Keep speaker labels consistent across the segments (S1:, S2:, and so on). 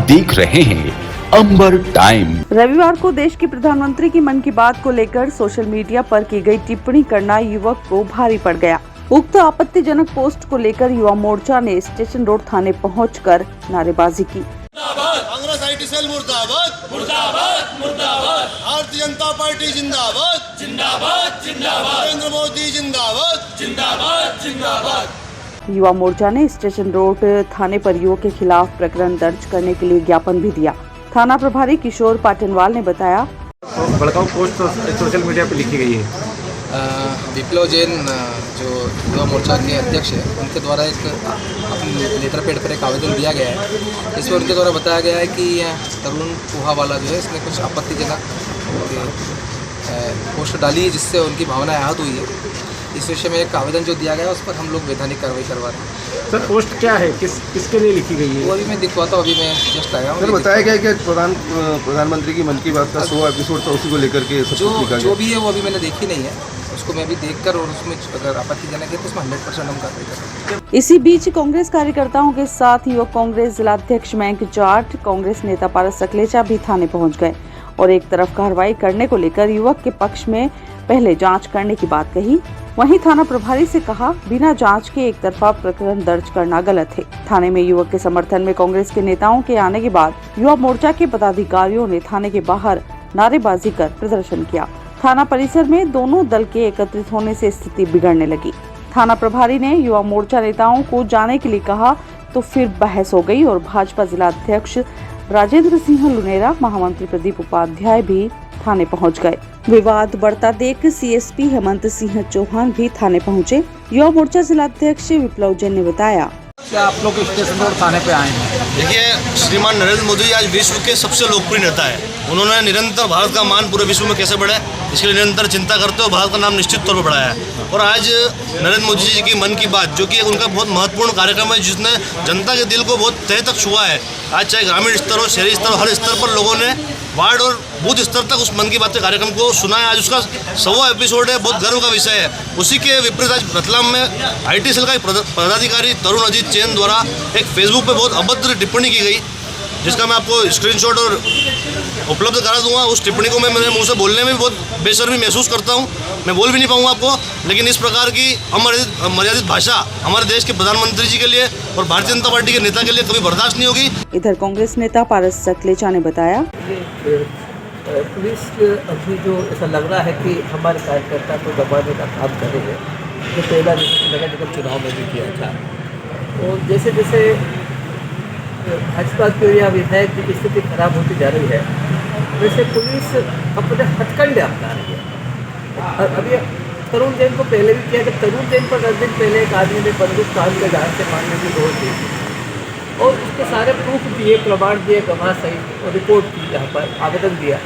S1: देख रहे हैं अंबर टाइम।
S2: रविवार को देश के प्रधानमंत्री की मन की बात को लेकर सोशल मीडिया पर की गई टिप्पणी करना युवक को भारी पड़ गया। उक्त आपत्तिजनक पोस्ट को लेकर युवा मोर्चा ने स्टेशन रोड थाने पहुंचकर नारेबाजी की।
S3: कांग्रेस आईटी सेल मुर्दाबाद मुर्दाबाद मुर्दाबाद, भारतीय जनता पार्टी जिंदाबाद जिंदाबाद जिंदाबाद, नरेंद्र मोदी जिंदाबाद जिंदाबाद जिंदाबाद।
S2: युवा मोर्चा ने स्टेशन रोड थाने पर युवक के खिलाफ प्रकरण दर्ज करने के लिए ज्ञापन भी दिया। थाना प्रभारी किशोर पाटनवाल ने बताया,
S4: भड़काऊ पोस्ट सोशल मीडिया पर लिखी गई है।
S5: विप्लव जैन जो युवा मोर्चा के अध्यक्ष है, उनके द्वारा एक अपने लेटर पैड पर एक आवेदन दिया गया है। इसमें उनके द्वारा बताया गया है कि तरुण पोहा वाला जो है, इसने कुछ आपत्तिजनक पोस्ट डाली है जिससे उनकी भावनाएं आहत हुई है। इस विषय में एक आवेदन जो दिया गया है उस पर हम लोग वैधानिक कार्रवाई करवा रहे हैं।
S4: सर पोस्ट क्या है, किसके लिए लिखी गई है?
S5: वो अभी मैं दिखवाता हूँ, अभी मैं जस्ट आया हूँ।
S6: सर बताया गया कि प्रधानमंत्री की मन की बात का 100 एपिसोड था, उसी को लेकर के सब कुछ लिखा गया।
S5: जो भी है वो अभी मैंने देखी नहीं है, उसको मैं भी देखकर और उसमें अगर आपत्तिजनक है तो उसमें 100% हम कार्रवाई करेंगे।
S2: इसी बीच कांग्रेस कार्यकर्ताओं के साथ युवक कांग्रेस जिलाध्यक्ष मयंक जाट, कांग्रेस नेता पारस सकलेचा भी थाने पहुंच गए और एक तरफ कार्रवाई करने को लेकर युवक के पक्ष में पहले जांच करने की बात कही। वहीं थाना प्रभारी से कहा, बिना जांच के एक तरफा प्रकरण दर्ज करना गलत है। थाने में युवक के समर्थन में कांग्रेस के नेताओं के आने के बाद युवा मोर्चा के पदाधिकारियों ने थाने के बाहर नारेबाजी कर प्रदर्शन किया। थाना परिसर में दोनों दल के एकत्रित होने से स्थिति बिगड़ने लगी। थाना प्रभारी ने युवा मोर्चा नेताओं को जाने के लिए कहा तो फिर बहस हो गई और भाजपा जिला अध्यक्ष राजेंद्र सिंह लुनेरा, महामंत्री प्रदीप उपाध्याय भी थाने पहुंच गए। विवाद बढ़ता देख सीएसपी हेमंत सिंह चौहान भी थाने पहुंचे। युवा मोर्चा जिलाध्यक्ष विप्लव जैन ने बताया,
S4: क्या आप लोग स्टेशन रोड थाने पे आए हैं?
S3: देखिए, श्रीमान नरेंद्र मोदी आज विश्व के सबसे लोकप्रिय नेता है। उन्होंने निरंतर भारत का मान पूरे विश्व में कैसे बढ़े इसके लिए निरंतर चिंता करते हुए भारत का नाम निश्चित तौर पर बढ़ाया है। और आज नरेंद्र मोदी जी की मन की बात, जो कि उनका बहुत महत्वपूर्ण कार्यक्रम है, जिसने जनता के दिल को बहुत तह तक छुआ है। आज चाहे ग्रामीण स्तर हो, शहरी स्तर हो, हर स्तर पर लोगों ने वार्ड और बूथ स्तर तक उस मन की बात के कार्यक्रम को सुना है। आज उसका 100वां एपिसोड है, बहुत गर्व का विषय है। उसी के विपरीत आज रतलाम में आईटी सेल का एक पदाधिकारी तरुण अजीत जैन द्वारा एक फेसबुक पे बहुत अभद्र टिप्पणी की गई, जिसका मैं आपको स्क्रीनशॉट और उपलब्ध करा दूंगा। उस टिप्पणी को मैं मेरे मुंह से बोलने में भी बहुत बेशर्मी महसूस करता हूं। मैं बोल भी नहीं पाऊंगा आपको, लेकिन इस प्रकार की अमर्यादित भाषा हमारे देश के प्रधानमंत्री जी के लिए और भारतीय जनता पार्टी के नेता के लिए कभी बर्दाश्त नहीं होगी।
S2: इधर कांग्रेस नेता पारस सकलेचा ने बताया,
S7: पुलिस अभी जो ऐसा लग रहा है कि हमारे कार्यकर्ता को दबाने का काम कर रही है, जो पहला नगर निगम चुनाव में भी किया था। और जैसे जैसे भाजपा की या विधायक की स्थिति खराब होती जा रही है, वैसे पुलिस अपने हथकंडे अपना रही है। अभी तरुण जैन को पहले भी किया कि तरुण जैन पर 10 दिन पहले एक आदमी ने बंदूक कान के जहाज से मारने की दोष दी और उसके सारे प्रूफ दिए, प्रमाण दिए, गवाह सहित और रिपोर्ट की, यहाँ पर आवेदन दिया।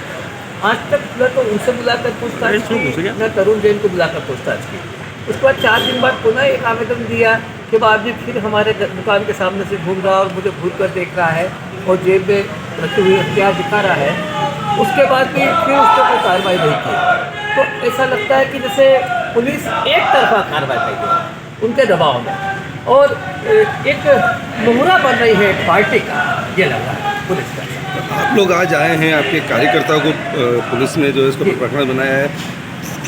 S7: आज तक न तो उनसे बुलाकर पूछताछ की, न तरुण जैन को बुलाकर पूछताछ की। उसके बाद 4 दिन बाद पुनः एक आवेदन दिया कि आदमी फिर हमारे दुकान के सामने से घूम रहा और मुझे घूर कर देख रहा है और जेब में रखी हुई हथियार दिखा रहा है। उसके बाद भी फिर उस पर कोई कार्रवाई नहीं की। तो ऐसा लगता है कि जैसे पुलिस एक तरफा कार्रवाई करेगी उनके दबाव में और एक मुहरा बन रही है पार्टी का, ये लग रहा है पुलिस का।
S6: आप लोग आज आए हैं, आपके कार्यकर्ताओं को पुलिस ने जो इसको प्रकरण बनाया है,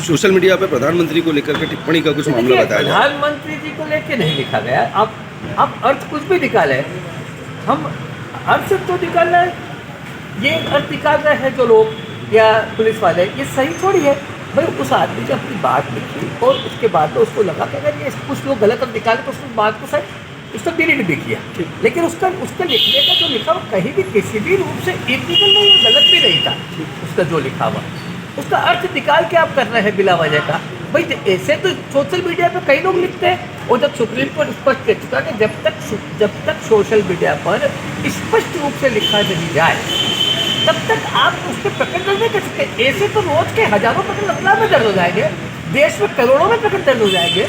S6: सोशल मीडिया पे प्रधानमंत्री को लेकर के टिप्पणी का कुछ मामला बताया जाए।
S7: प्रधानमंत्री जी को लेकर नहीं लिखा गया। आप अर्थ कुछ भी निकाले, हम अर्थ तो निकाल रहे हैं, ये अर्थ निकाल रहे हैं जो लोग या पुलिस वाले, ये सही थोड़ी है भाई। उस आदमी ने अपनी बात लिखी और उसके बाद तो उसको लगा कि अगर ये कुछ लोग गलत अर्थ निकाले तो उस बात को शायद उसका डिलीट भी किया, लेकिन उसका लिखने का जो लिखा वो कहीं भी किसी भी रूप से इलीगल नहीं, गलत भी नहीं था। उसका जो लिखा हुआ उसका अर्थ निकाल के आप कर रहे हैं बिला वजह का। भाई ऐसे तो सोशल मीडिया पे कई लोग लिखते हैं और जब सुप्रीम कोर्ट स्पष्ट कह चुका कि जब तक सोशल मीडिया पर स्पष्ट रूप से लिखा नहीं जाए तब तक आप उस पर प्रकरण नहीं कर सकते। ऐसे तो रोज के हजारों प्रकरण रतलाम में दर्ज हो जाएंगे, देश में करोड़ों में प्रकरण दर्ज हो जाएंगे।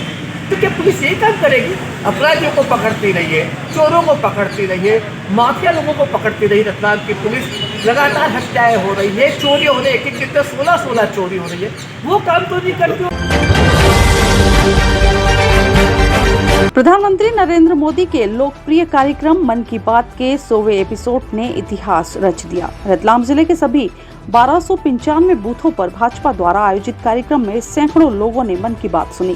S7: तो क्या पुलिस यही काम करेगी? अपराधियों को पकड़ती रही है, चोरों को पकड़ती रही है, माफिया लोगों को पकड़ती रही। रतलाम की पुलिस लगातार हत्याएं हो रही है, चोरी हो रही है, एक दिन 16 चोरी हो रही है, वो काम तो नहीं करती।
S2: प्रधानमंत्री नरेंद्र मोदी के लोकप्रिय कार्यक्रम मन की बात के 100वें एपिसोड ने इतिहास रच दिया। रतलाम जिले के सभी 1295 बूथों पर भाजपा द्वारा आयोजित कार्यक्रम में सैकड़ों लोगों ने मन की बात सुनी।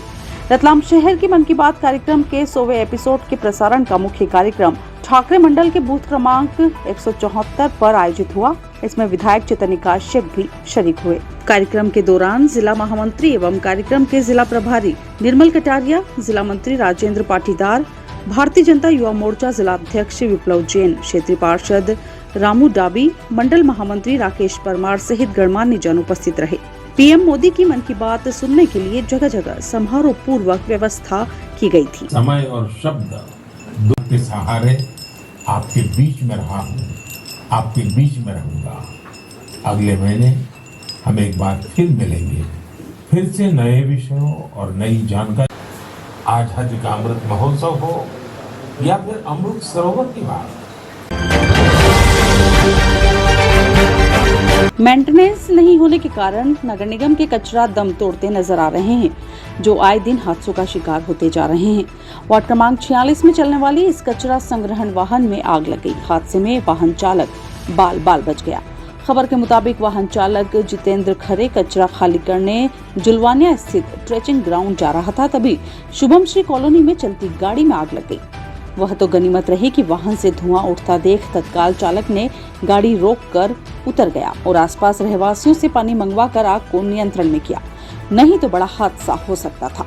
S2: रतलाम शहर की मन की बात कार्यक्रम के 100वें एपिसोड के प्रसारण का मुख्य कार्यक्रम ठाकरे मंडल के बूथ क्रमांक 174 पर आयोजित हुआ। इसमें विधायक चैतन्य काश्यप भी शरीक हुए। कार्यक्रम के दौरान जिला महामंत्री एवं कार्यक्रम के जिला प्रभारी निर्मल कटारिया, जिला मंत्री राजेंद्र पाटीदार, भारतीय जनता युवा मोर्चा जिला अध्यक्ष विप्लव जैन, क्षेत्रीय पार्षद रामू डाबी, मंडल महामंत्री राकेश परमार सहित गणमान्य जन उपस्थित रहे। पीएम मोदी की मन की बात सुनने के लिए जगह जगह समारोह पूर्वक व्यवस्था की गई थी।
S8: समय और शब्द दुख के सहारे आपके बीच में रहा हूँ, आपके बीच में रहूंगा। अगले महीने हम एक बार फिर मिलेंगे, फिर से नए विषयों और नई जानकारी। आज हज का अमृत महोत्सव हो या फिर अमृत सरोवर की बात।
S2: मेंटेनेंस नहीं होने के कारण नगर निगम के कचरा दम तोड़ते नजर आ रहे हैं, जो आए दिन हादसों का शिकार होते जा रहे हैं। वार्ड क्रमांक 46 में चलने वाली इस कचरा संग्रहण वाहन में आग लग गई। हादसे में वाहन चालक बाल बाल बच गया। खबर के मुताबिक वाहन चालक जितेंद्र खरे कचरा खाली करने जुलवानिया स्थित ट्रेचिंग ग्राउंड जा रहा था, तभी शुभम श्री कॉलोनी में चलती गाड़ी में आग लग गई। वह तो गनीमत रही कि वाहन से धुआं उठता देख तत्काल चालक ने गाड़ी रोककर उतर गया और आसपास रहवासियों से पानी मंगवाकर आग को नियंत्रण में किया, नहीं तो बड़ा हादसा हो सकता था।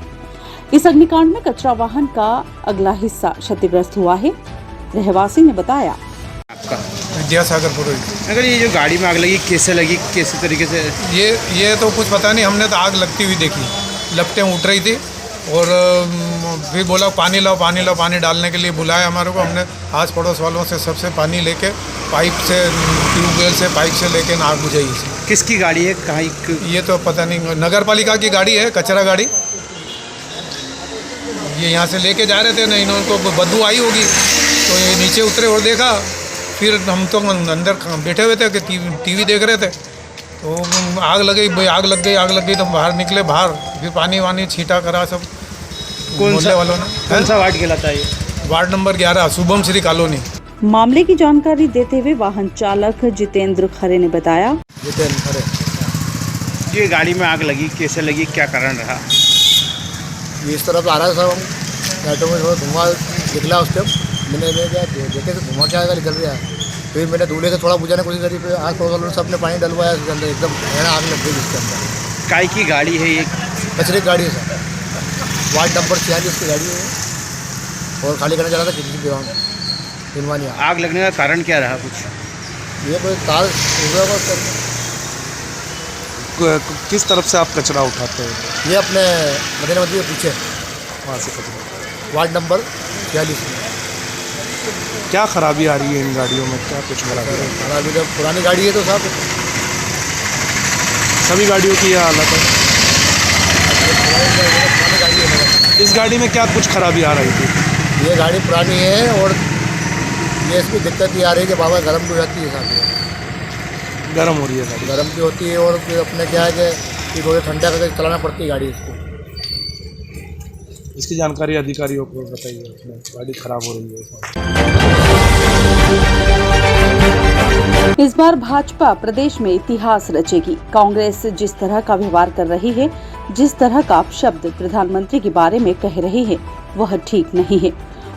S2: इस अग्निकांड में कचरा वाहन का अगला हिस्सा क्षतिग्रस्त हुआ है। रहवासी ने बताया,
S9: विद्यासागर पुरोहित।
S4: अगर ये जो गाड़ी में आग लगी कैसे तरीके से?
S9: ये तो कुछ पता नहीं, हमने तो आग लगती हुई देखी, लपटें उठ रही थी और फिर बोला पानी लाओ पानी लाओ। पानी डालने के लिए बुलाया हमारे को। हमने आस पड़ोस वालों से सबसे पानी लेके पाइप से, ट्यूबवेल से पाइप से लेके आग बुझाई।
S4: किसकी गाड़ी है, कहाँ?
S9: ये तो पता नहीं, नगर पालिका की गाड़ी है, कचरा गाड़ी। ये यहाँ से लेके जा रहे थे ना, इनको बदबू आई होगी तो ये नीचे उतरे और देखा। फिर हम तो अंदर बैठे हुए थे कि टीवी देख रहे थे, तो आग लग गई तो बाहर निकले। बाहर फिर पानी वानी छीटा करा सब मोहल्ले वालों ने।
S4: कौन सा वार्ड कहलाता है ये?
S9: Ward number 11 Shubham Shri colony.
S2: मामले की जानकारी देते हुए वाहन चालक जितेंद्र खरे ने बताया,
S4: ये गाड़ी में आग लगी कैसे लगी, क्या कारण रहा?
S10: ये इस तरफ आ रहा था, हम ऑटो में धुआं निकला। उस टाइम मैंने देखे तो धुआं क्या निकल रहा है। फिर मैंने दूल्हे से थोड़ा बुझाने की कोशिश करी, फिर आस पड़ोस वालों ने सबने पानी डलवाया उसके अंदर, एकदम आग लग गई उसके अंदर।
S4: काय की गाड़ी है ये?
S10: कचरे की गाड़ी है सर, वार्ड नंबर 46 की गाड़ी है और खाली करने जा रहा था किसी ग्राउंड दिलवानिया।
S4: आग लगने का कारण क्या रहा कुछ?
S10: ये कोई तार
S11: किस तरफ से आप कचरा उठाते हैं?
S10: ये अपने मदीना मस्जिद के पीछे वहाँ से कचरा, वार्ड नंबर 46 में।
S11: क्या खराबी आ रही है इन गाड़ियों में, क्या कुछ
S10: खराबी? जब पुरानी गाड़ी है तो साहब
S11: सभी गाड़ियों की यह हालत है।
S10: पुरानी गाड़ी है।
S11: इस गाड़ी में क्या कुछ खराबी आ रही थी?
S10: ये गाड़ी पुरानी है और ये इसमें दिक्कत ये आ रही है कि बाबा गर्म हो जाती है साहब,
S11: गर्म हो रही है गाड़ी,
S10: गर्म की होती है। और फिर अपने क्या है कि थोड़ी ठंडा करके चलाना पड़ती है गाड़ी इसको।
S11: इसकी जानकारी अधिकारियों को बताइए, गाड़ी खराब हो रही है।
S2: इस बार भाजपा प्रदेश में इतिहास रचेगी। कांग्रेस जिस तरह का व्यवहार कर रही है, जिस तरह का अपशब्द प्रधानमंत्री के बारे में कह रही है, वह ठीक नहीं है।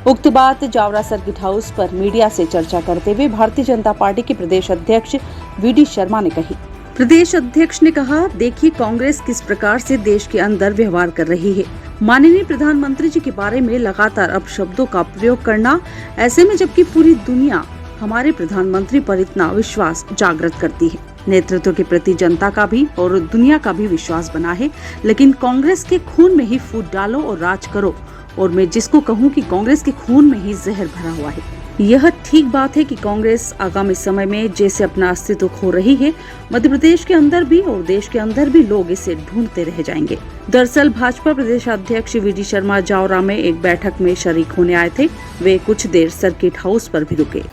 S2: उक्त बात जावरा सर्किट हाउस पर मीडिया से चर्चा करते हुए भारतीय जनता पार्टी के प्रदेश अध्यक्ष वीडी शर्मा ने कही। प्रदेश अध्यक्ष ने कहा, देखिए कांग्रेस किस प्रकार से देश के अंदर व्यवहार कर रही है। माननीय प्रधानमंत्री जी के बारे में लगातार अपशब्दों का प्रयोग करना, ऐसे में जबकि पूरी दुनिया हमारे प्रधानमंत्री पर इतना विश्वास जागृत करती है। नेतृत्व के प्रति जनता का भी और दुनिया का भी विश्वास बना है, लेकिन कांग्रेस के खून में ही फूट डालो और राज करो। और मैं जिसको कहूँ कि कांग्रेस के खून में ही जहर भरा हुआ है। यह ठीक बात है कि कांग्रेस आगामी समय में जैसे अपना अस्तित्व खो रही है, मध्य प्रदेश के अंदर भी और देश के अंदर भी लोग इसे ढूंढते रह जाएंगे। दरअसल भाजपा प्रदेश अध्यक्ष वीडी शर्मा जावरा में एक बैठक में शरीक होने आए थे। वे कुछ देर सर्किट हाउस पर भी रुके।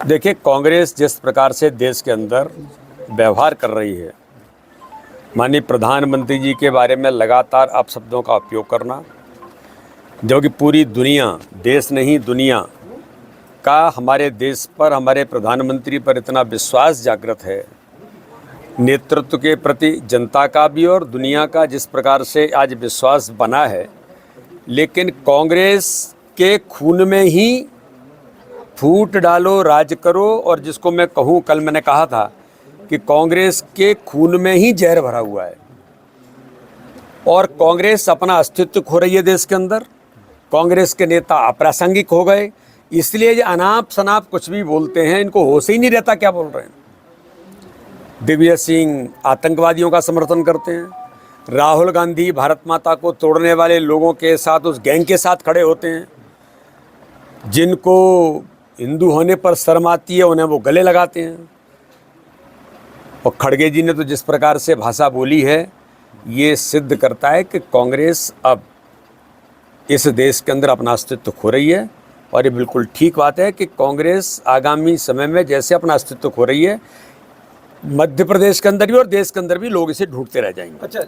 S12: देखिए, कांग्रेस जिस प्रकार से देश के अंदर व्यवहार कर रही है, माननीय प्रधानमंत्री जी के बारे में लगातार अपशब्दों का उपयोग करना, जो कि पूरी दुनिया, देश नहीं दुनिया का हमारे देश पर, हमारे प्रधानमंत्री पर इतना विश्वास जागृत है, नेतृत्व के प्रति जनता का भी और दुनिया का जिस प्रकार से आज विश्वास बना है, लेकिन कांग्रेस के खून में ही फूट डालो, राज करो, और जिसको मैं कहूँ, कल मैंने कहा था कि कांग्रेस के खून में ही जहर भरा हुआ है और कांग्रेस अपना अस्तित्व खो रही है देश के अंदर। कांग्रेस के नेता अप्रासंगिक हो गए, इसलिए ये अनाप शनाप कुछ भी बोलते हैं, इनको होश ही नहीं रहता क्या बोल रहे हैं। दिव्या सिंह आतंकवादियों का समर्थन करते हैं, राहुल गांधी भारत माता को तोड़ने वाले लोगों के साथ, उस गैंग के साथ खड़े होते हैं। जिनको हिंदू होने पर शर्म आती है उन्हें वो गले लगाते हैं। और खड़गे जी ने तो जिस प्रकार से भाषा बोली है, ये सिद्ध करता है कि कांग्रेस अब इस देश के अंदर अपना अस्तित्व खो रही है। और ये बिल्कुल ठीक बात है कि कांग्रेस आगामी समय में जैसे अपना अस्तित्व खो रही है, मध्य प्रदेश के अंदर भी और देश के अंदर भी लोग इसे ढूंढते रह जाएंगे।
S6: अच्छा,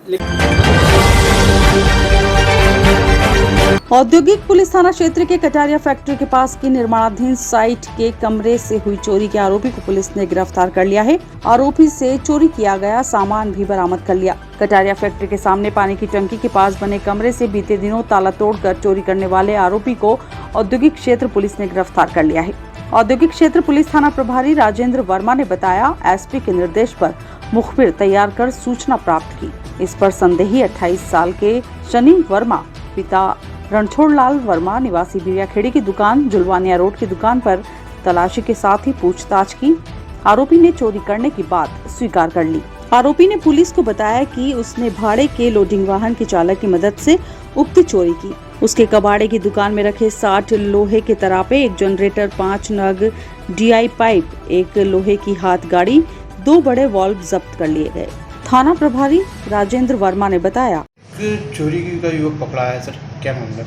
S2: औद्योगिक पुलिस थाना क्षेत्र के कटारिया फैक्ट्री के पास की निर्माणाधीन साइट के कमरे से हुई चोरी के आरोपी को पुलिस ने गिरफ्तार कर लिया है। आरोपी से चोरी किया गया सामान भी बरामद कर लिया। कटारिया फैक्ट्री के सामने पानी की टंकी के पास बने कमरे से बीते दिनों ताला तोड़कर चोरी करने वाले आरोपी को औद्योगिक क्षेत्र पुलिस ने गिरफ्तार कर लिया है। औद्योगिक क्षेत्र पुलिस थाना प्रभारी राजेंद्र वर्मा ने बताया, एसपी के निर्देश पर मुखबिर तैयार कर सूचना प्राप्त की। इस पर संदेही 28 साल के शनि वर्मा पिता रणछोड़लाल वर्मा निवासी बिरियाखेड़ी की दुकान जुलवानिया रोड की दुकान पर तलाशी के साथ ही पूछताछ की। आरोपी ने चोरी करने की बात स्वीकार कर ली। आरोपी ने पुलिस को बताया कि उसने भाड़े के लोडिंग वाहन के चालक की मदद से उक्त चोरी की। उसके कबाड़े की दुकान में रखे 60 लोहे के तरापे, एक जनरेटर, 5 नग DI पाइप, एक लोहे की हाथ गाड़ी, 2 बड़े वॉल्व जब्त कर लिए गए। थाना प्रभारी राजेंद्र वर्मा ने बताया,
S11: चोरी का युवक पकड़ा है सर, क्या मामला?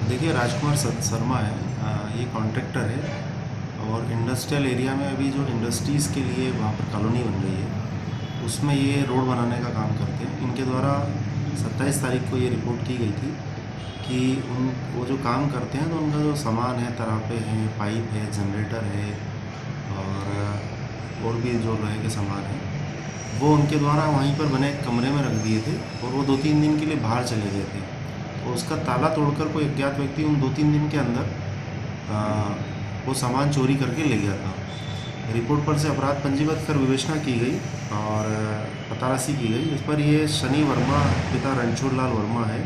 S13: देखिए, राजकुमार शर्मा है, ये कॉन्ट्रैक्टर है और इंडस्ट्रियल एरिया में अभी जो इंडस्ट्रीज़ के लिए वहाँ पर कॉलोनी बन रही है, उसमें ये रोड बनाने का काम करते हैं। इनके द्वारा 27 तारीख को ये रिपोर्ट की गई थी कि वो जो काम करते हैं तो उनका जो सामान है, तरापे हैं, पाइप है, जनरेटर है और भी जो लोहे के सामान है, वो उनके द्वारा वहीं पर बने कमरे में रख दिए थे और वो 2-3 दिन के लिए बाहर चले गए थे। तो उसका ताला तोड़कर कोई अज्ञात व्यक्ति उन 2-3 दिन के अंदर वो सामान चोरी करके ले गया था। रिपोर्ट पर से अपराध पंजीबद्ध कर विवेचना की गई और पतारासी की गई। इस पर ये शनि वर्मा पिता रणछोड़लाल वर्मा है,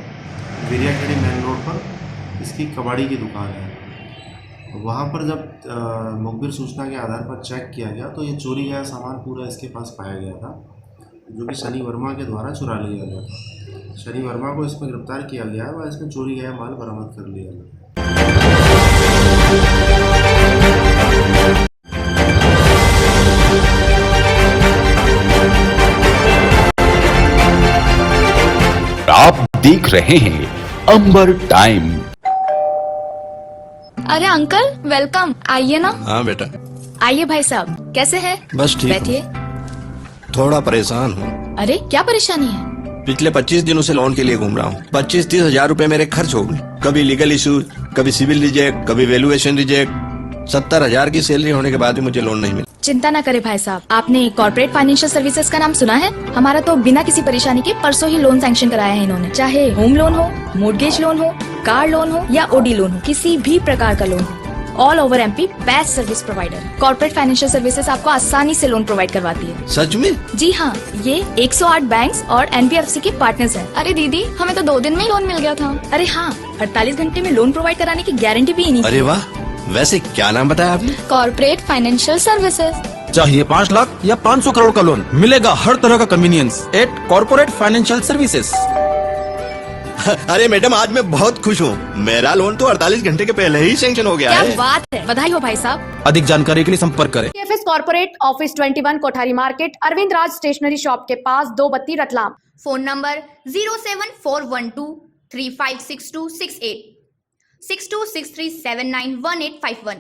S13: बिरियाखेड़ी मेन रोड पर इसकी कबाड़ी की दुकान है। वहाँ पर जब मुखबिर सूचना के आधार पर चेक किया गया तो ये चोरी गया सामान पूरा इसके पास पाया गया था, जो कि शनि वर्मा के द्वारा चुरा लिया गया था। शनि वर्मा को इसमें गिरफ्तार किया गया है व इसमें चोरी गया माल बरामद कर लिया गया।
S1: आप देख रहे हैं अंबर टाइम।
S14: अरे अंकल, वेलकम, आइए ना।
S15: हाँ बेटा।
S14: आइए भाई साहब, कैसे हैं?
S15: बस ठीक हूँ।
S14: बैठिए।
S15: थोड़ा परेशान हूँ।
S14: अरे क्या परेशानी है?
S15: पिछले 25 दिनों से लोन के लिए घूम रहा हूँ। 25-30 हजार रुपए मेरे खर्च हो गए। कभी लीगल इशू, कभी सिविल रिजेक्ट, कभी वैल्यूएशन रिजेक्ट। 70,000 की सैलरी होने के बाद भी मुझे लोन नहीं मिला।
S14: चिंता न करें भाई साहब, आपने कॉर्पोरेट फाइनेंशियल सर्विसेज का नाम सुना है? हमारा तो बिना किसी परेशानी के परसों ही लोन सैंक्शन कराया है इन्होंने। चाहे होम लोन हो, मोर्गेज लोन हो, कार लोन हो या OD लोन हो, किसी भी प्रकार का लोन हो, all over MP best service provider. Corporate financial services आपको आसानी से लोन प्रोवाइड करवाती है।
S15: सच में?
S14: जी हाँ, ये 108 बैंक्स और NBFC के पार्टनर्स हैं। अरे दीदी, हमें तो 2 दिन में ही लोन मिल गया था। अरे हाँ, 48 घंटे में लोन प्रोवाइड कराने की गारंटी भी इन्हीं की।
S15: अरे वाह, वैसे क्या नाम बताया आपने?
S14: Corporate financial services.
S16: चाहिए 5 लाख या 500 करोड़ का लोन, मिलेगा हर तरह का convenience at corporate financial services.
S15: अरे मैडम, आज मैं बहुत खुश हूँ। मेरा लोन तो 48 घंटे के पहले ही सैंक्शन हो गया है।
S14: क्या बात है, बधाई हो भाई साहब।
S16: अधिक जानकारी के लिए संपर्क करें।
S17: KFS corporate office 21 Kothari market, Arvind Raj stationery shop के पास, 232 रतलाम।
S14: Phone number 07412356268 6263791851।